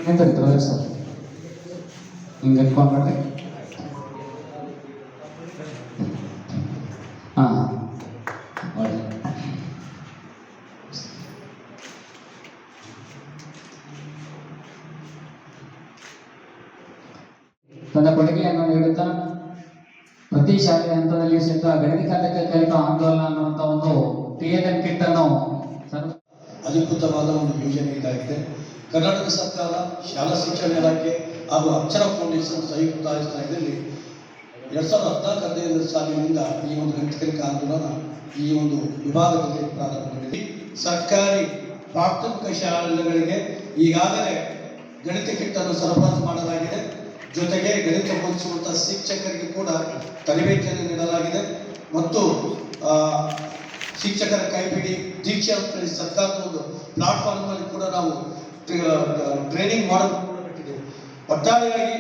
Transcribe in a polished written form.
ನಿಂತಿರ್ತಾರೆ sir, ಹಿಂಗೆ ಇಟ್ಕೊಂಡ್ರೆ ಹಾಂ ಒಳ್ಳೆ ತನ್ನ ಕೊಡುಗೆಯನ್ನು ನೀಡುತ್ತಾ ಪ್ರತಿ ಶಾಲೆಯ ಹಂತದಲ್ಲಿ ಸಹಿತ ಗಣಿತ ಕಲಿತ ಆಂದೋಲನ ಅನ್ನುವಂಥ ಒಂದು TLM ಕಿಟ್ ಅನ್ನು ಅಧಿಕೃತವಾದ ಒಂದು ಯೋಜನೆ ಇದಾಗಿದೆ. ಕರ್ನಾಟಕ ಸರ್ಕಾರ, ಶಾಲಾ ಶಿಕ್ಷಣ ಇಲಾಖೆ ಹಾಗೂ ಅಕ್ಷರ ಫೌಂಡೇಶನ್ ಸಂಯುಕ್ತ ಆಶ್ರಯದಲ್ಲಿ 2014-15 ಸಾಲಿನಿಂದ ಈ ಒಂದು ಗಣಿತ ಕಲಿಕಾ ಆಂದೋಲನ ಈ ಒಂದು ವಿಭಾಗದಲ್ಲಿ ಪ್ರಾರಂಭಗೊಂಡಿದೆ. ಸರ್ಕಾರಿ ಪ್ರಾಥಮಿಕ ಶಾಲೆಗಳಿಗೆ ಈಗಾಗಲೇ ಗಣಿತ ಕಿಟ್ ಅನ್ನು ಸರಬರಾಜು ಮಾಡಲಾಗಿದೆ. ಜೊತೆಗೆ ಗಣಿತ ಬೋಧಿಸುವಂತಹ ಶಿಕ್ಷಕರಿಗೆ ಕೂಡ ತರಬೇತಿಯನ್ನು ನೀಡಲಾಗಿದೆ ಮತ್ತು ಶಿಕ್ಷಕರ ಕೈಪಿಡಿ ದೀಕ್ಷೆ ಅಂತ ಸರ್ಕಾರದ ಒಂದು ಪ್ಲಾಟ್ಫಾರ್ಮ್ ಅಲ್ಲಿ ಕೂಡ ನಾವು ಟ್ರೈನಿಂಗ್ ಮಾಡಲು ಒಟ್ಟಾರೆಯಾಗಿ